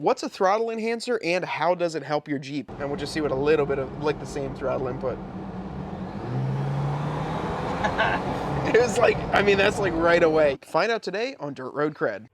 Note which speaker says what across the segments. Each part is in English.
Speaker 1: What's a throttle enhancer and how does it help your Jeep? And we'll just see what a little bit of like the same throttle input. It was like, I mean, that's like right away. Find out today on Dirt Road Cred.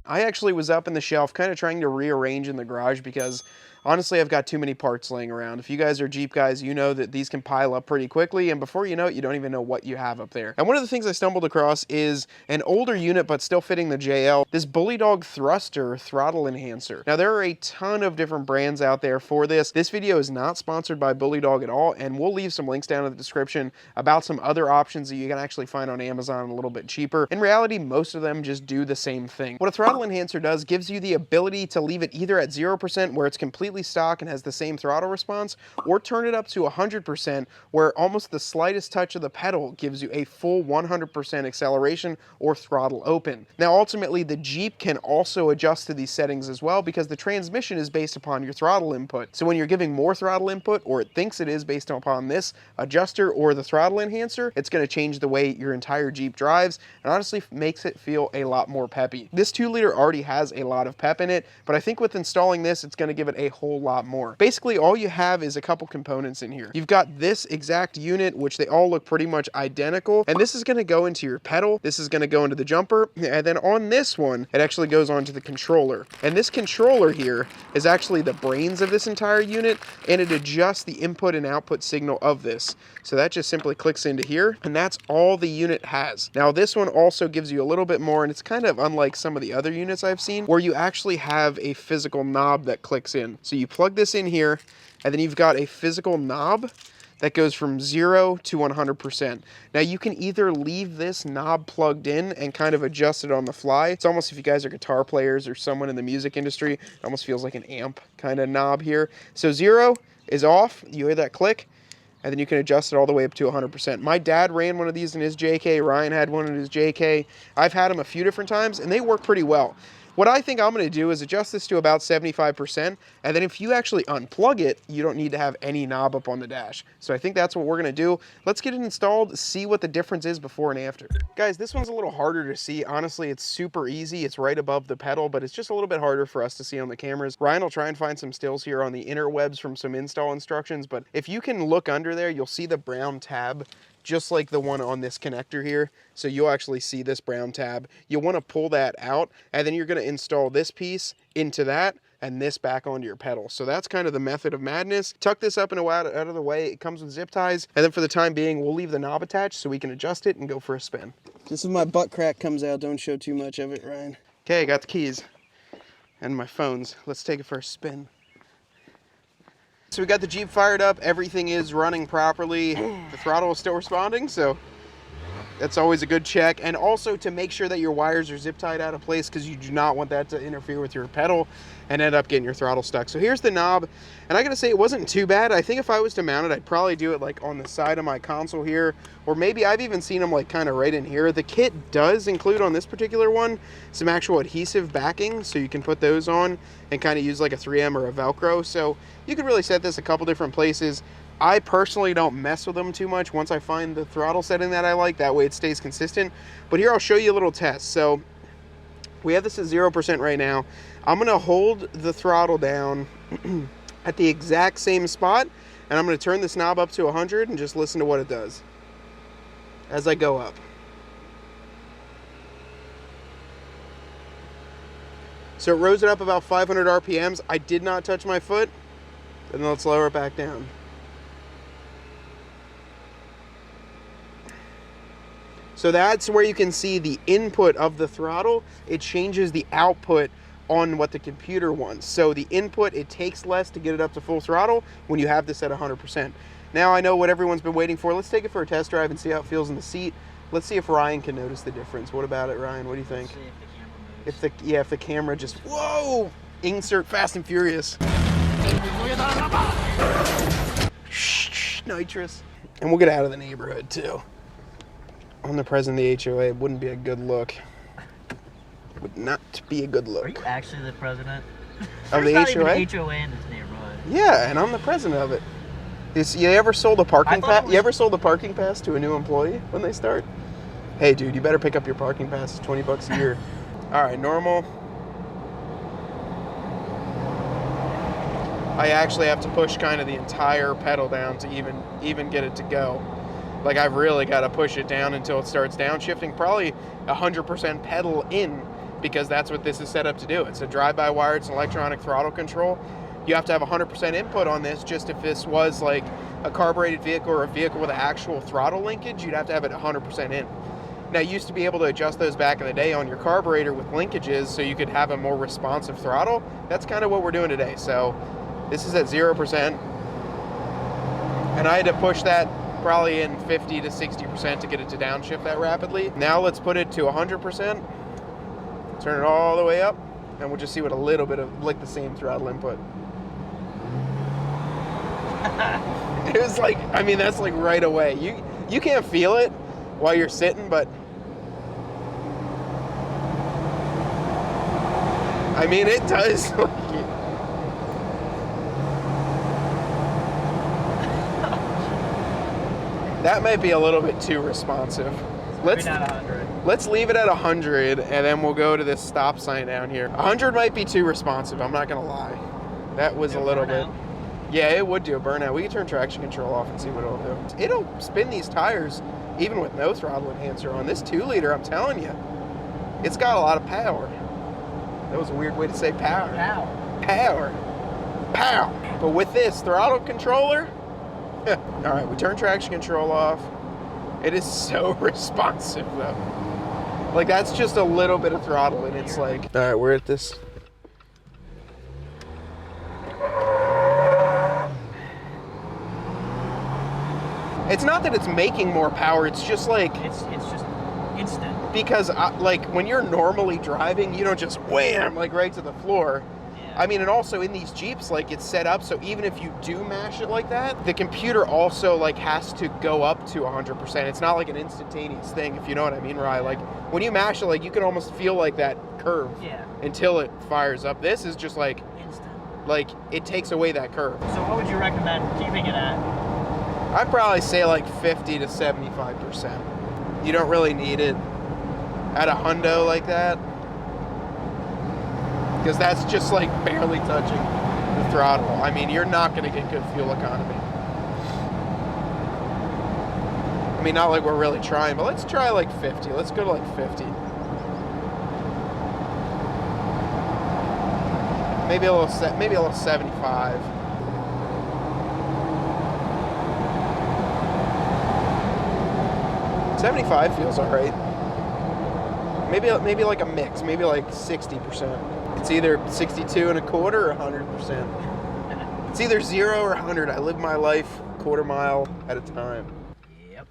Speaker 1: I actually was up in the shelf kind of trying to rearrange in the garage because honestly, I've got too many parts laying around. If you guys are Jeep guys, you know that these can pile up pretty quickly, and before you know it, you don't even know what you have up there. And one of the things I stumbled across is an older unit, but still fitting the JL, this Bullydog thruster throttle enhancer. Now, there are a ton of different brands out there for this. This video is not sponsored by Bullydog at all, and we'll leave some links down in the description about some other options that you can actually find on Amazon a little bit cheaper. In reality, most of them just do the same thing. What a throttle enhancer does gives you the ability to leave it either at 0% where it's completely stock and has the same throttle response, or turn it up to 100% where almost the slightest touch of the pedal gives you a full 100% acceleration or throttle open. Now ultimately the Jeep can also adjust to these settings as well because the transmission is based upon your throttle input. So when you're giving more throttle input, or it thinks it is based upon this adjuster or the throttle enhancer, it's going to change the way your entire Jeep drives and honestly makes it feel a lot more peppy. This 2-liter already has a lot of pep in it, but I think with installing this, it's going to give it a whole lot more. Basically, all you have is a couple components in here. You've got this exact unit, which they all look pretty much identical, and this is going to go into your pedal, this is going to go into the jumper, and then on this one, it actually goes onto the controller. And this controller here is actually the brains of this entire unit, and it adjusts the input and output signal of this. So that just simply clicks into here, and that's all the unit has. Now, this one also gives you a little bit more, and it's kind of unlike some of the other units I've seen, where you actually have a physical knob that clicks in. So you plug this in here, and then you've got a physical knob that goes from 0 to 100%. Now you can either leave this knob plugged in and kind of adjust it on the fly. It's almost, if you guys are guitar players or someone in the music industry, it almost feels like an amp kind of knob here. So 0 is off, you hear that click, and then you can adjust it all the way up to 100%. My dad ran one of these in his JK, Ryan had one in his JK. I've had them a few different times, and they work pretty well. What I think I'm going to do is adjust this to about 75%, and then if you actually unplug it, you don't need to have any knob up on the dash. So I think that's what we're going to do. Let's get it installed, see what the difference is before and after. Guys, this one's a little harder to see. Honestly, it's super easy. It's right above the pedal, but it's just a little bit harder for us to see on the cameras. Ryan will try and find some stills here on the interwebs from some install instructions, but if you can look under there, you'll see the brown tab, just like the one on this connector here. So you'll actually see this brown tab. You'll want to pull that out, and then you're going to install this piece into that and this back onto your pedal. So that's kind of the method of madness. Tuck this up and out of the way. It comes with zip ties, and then for the time being, we'll leave the knob attached so we can adjust it and go for a spin. Just if my butt crack comes out, don't show too much of it, Ryan. Okay, I got the keys and my phones. Let's take it for a spin. So we got the Jeep fired up, everything is running properly, the throttle is still responding, so that's always a good check. And also to make sure that your wires are zip tied out of place, because you do not want that to interfere with your pedal and end up getting your throttle stuck. So here's the knob, and I gotta say it wasn't too bad. I think if I was to mount it, I'd probably do it like on the side of my console here, or maybe I've even seen them like kind of right in here. The kit does include on this particular one some actual adhesive backing, so you can put those on and kind of use like a 3M or a Velcro. So you can really set this a couple different places. I personally don't mess with them too much once I find the throttle setting that I like. That way it stays consistent. But here I'll show you a little test. So we have this at 0% right now. I'm gonna hold the throttle down at the exact same spot, and I'm gonna turn this knob up to 100 and just listen to what it does as I go up. So it rose it up about 500 RPMs. I did not touch my foot. And then let's lower it back down. So that's where you can see the input of the throttle. It changes the output on what the computer wants. So the input, it takes less to get it up to full throttle when you have this at 100%. Now I know what everyone's been waiting for. Let's take it for a test drive and see how it feels in the seat. Let's see if Ryan can notice the difference. What about it, Ryan? What do you think? If the camera just, whoa! Insert Fast and Furious. Nitrous. And we'll get out of the neighborhood too. I'm the president of the HOA. It wouldn't be a good look. It would not be a good look.
Speaker 2: Are you actually the president?
Speaker 1: Of the HOA?
Speaker 2: There's not even HOA in this neighborhood.
Speaker 1: Yeah, and I'm the president of it. You ever sold a parking pass? You ever sold a parking pass to a new employee when they start? Hey, dude, you better pick up your parking pass. It's $20 a year. All right, normal. I actually have to push kind of the entire pedal down to even get it to go. Like, I've really got to push it down until it starts downshifting, probably 100% pedal in, because that's what this is set up to do. It's a drive-by-wire, it's an electronic throttle control. You have to have 100% input on this. Just if this was like a carbureted vehicle or a vehicle with an actual throttle linkage, you'd have to have it 100% in. Now, you used to be able to adjust those back in the day on your carburetor with linkages so you could have a more responsive throttle. That's kind of what we're doing today. So this is at 0%. And I had to push that probably in 50 to 60% to get it to downshift that rapidly. Now let's put it to 100%. Turn it all the way up, and we'll just see what a little bit of like the same throttle input. It was like, I mean, that's like right away. You can't feel it while you're sitting, but I mean, it does. That might be a little bit too responsive. Let's leave it at 100, and then we'll go to this stop sign down here. 100 might be too responsive, I'm not gonna lie. That was a little bit. Yeah, it would do a burnout. We can turn traction control off and see what it'll do. It'll spin these tires even with no throttle enhancer on. This 2-liter, I'm telling you, it's got a lot of power. That was a weird way to say power. Power. Pow. But with this throttle controller, all right, we turn traction control off. It is so responsive though. Like, that's just a little bit of throttle and it's like, all right, we're at this. It's not that it's making more power, it's just like...
Speaker 2: It's just instant.
Speaker 1: Because, like, when you're normally driving, you don't just wham, like, right to the floor.
Speaker 2: Yeah.
Speaker 1: I mean, and also in these Jeeps, like, it's set up so even if you do mash it like that, the computer also, like, has to go up to 100%. It's not like an instantaneous thing, if you know what I mean, Rye. Like, when you mash it, like, you can almost feel, like, that curve until it fires up. This is just, like...
Speaker 2: Instant.
Speaker 1: Like, it takes away that curve.
Speaker 2: So what would you recommend keeping it at?
Speaker 1: I'd probably say like 50 to 75%. You don't really need it at a hundo like that, because that's just like barely touching the throttle. I mean, you're not going to get good fuel economy. I mean, not like we're really trying, but let's try like 50. Let's go to like 50. Maybe a little 75. 75 feels all right. Maybe like a mix, maybe like 60%. It's either 62 and a quarter or 100%. It's either 0 or 100. I live my life quarter mile at a time.
Speaker 2: Yep.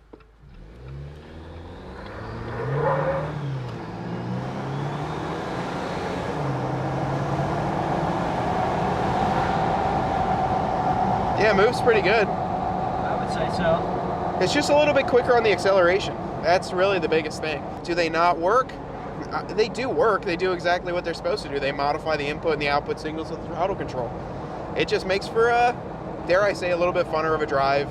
Speaker 1: Yeah, it moves pretty good.
Speaker 2: I would say so.
Speaker 1: It's just a little bit quicker on the acceleration. That's really the biggest thing. Do they not work? They do work. They do exactly what they're supposed to do. They modify the input and the output signals with the throttle control. It just makes for dare I say, a little bit funner of a drive.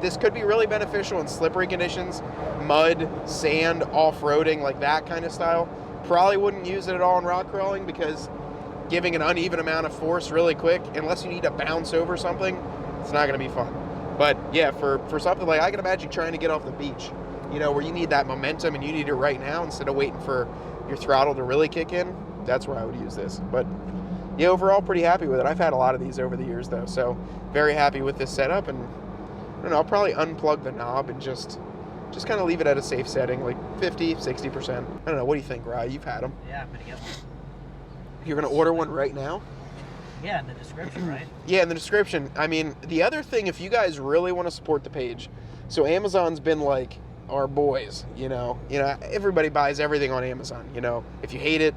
Speaker 1: This could be really beneficial in slippery conditions, mud, sand, off-roading, like that kind of style. Probably wouldn't use it at all in rock crawling because giving an uneven amount of force really quick, unless you need to bounce over something, it's not going to be fun. But yeah, for something like, I can imagine trying to get off the beach, you know, where you need that momentum and you need it right now instead of waiting for your throttle to really kick in. That's where I would use this. But yeah, overall pretty happy with it. I've had a lot of these over the years though, so very happy with this setup. And I don't know, I'll probably unplug the knob and just kind of leave it at a safe setting, like 50, 60%. I don't know, what do you think, Rye? You've had them.
Speaker 2: Yeah, I'm gonna get one.
Speaker 1: You're gonna order one right now?
Speaker 2: Yeah, in the description, right?
Speaker 1: Yeah, in the description. I mean, the other thing, if you guys really want to support the page, so Amazon's been like our boys, you know, everybody buys everything on Amazon, you know. If you hate it,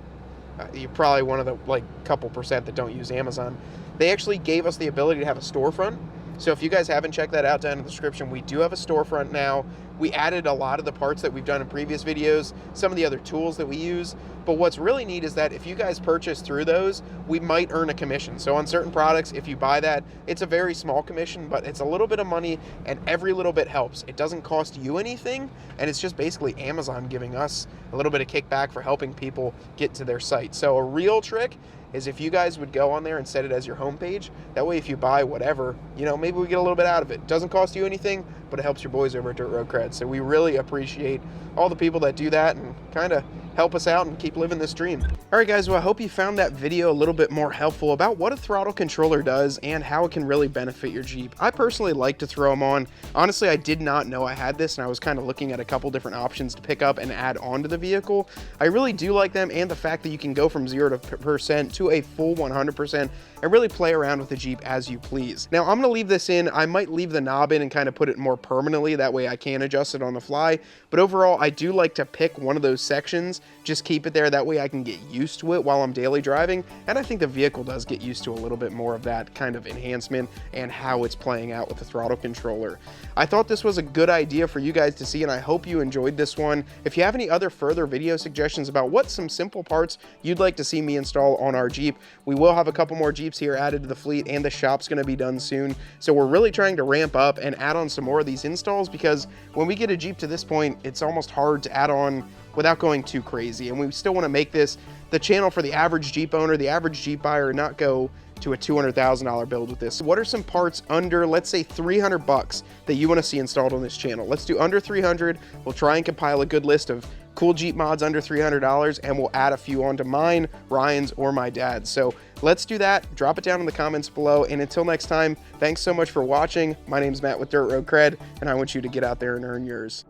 Speaker 1: you're probably one of the like couple percent that don't use Amazon. They actually gave us the ability to have a storefront. So if you guys haven't checked that out down in the description, we do have a storefront now We added a lot of the parts that we've done in previous videos, some of the other tools that we use. But what's really neat is that if you guys purchase through those, we might earn a commission. So on certain products, if you buy that, it's a very small commission, but it's a little bit of money, and every little bit helps. It doesn't cost you anything, and it's just basically Amazon giving us a little bit of kickback for helping people get to their site. So a real trick is if you guys would go on there and set it as your homepage. That way, if you buy whatever, you know, maybe we get a little bit out of it. It doesn't cost you anything, but it helps your boys over at Dirt Road CRED. So we really appreciate all the people that do that and kind of help us out and keep living this dream. All right, guys, well, I hope you found that video a little bit more helpful about what a throttle controller does and how it can really benefit your Jeep. I personally like to throw them on. Honestly, I did not know I had this, and I was kind of looking at a couple different options to pick up and add onto the vehicle. I really do like them, and the fact that you can go from 0% to a full 100% and really play around with the Jeep as you please. Now, I'm gonna leave this in. I might leave the knob in and kind of put it more permanently. That way I can adjust it on the fly. But overall, I do like to pick one of those sections, just keep it there. That way I can get used to it while I'm daily driving. And I think the vehicle does get used to a little bit more of that kind of enhancement and how it's playing out with the throttle controller. I thought this was a good idea for you guys to see, and I hope you enjoyed this one. If you have any other further video suggestions about what some simple parts you'd like to see me install on our Jeep, we will have a couple more Jeeps here added to the fleet, and the shop's going to be done soon. So we're really trying to ramp up and add on some more of these installs, because when we get a Jeep to this point, it's almost hard to add on without going too crazy. And we still want to make this the channel for the average Jeep owner, the average Jeep buyer, not go to a $200,000 build with this. What are some parts under, let's say, 300 bucks that you want to see installed on this channel? Let's do under 300. We'll try and compile a good list of cool Jeep mods under $300, and we'll add a few onto mine, Ryan's, or my dad's. So let's do that. Drop it down in the comments below. And until next time, thanks so much for watching. My name's Matt with Dirt Road CRED, and I want you to get out there and earn yours.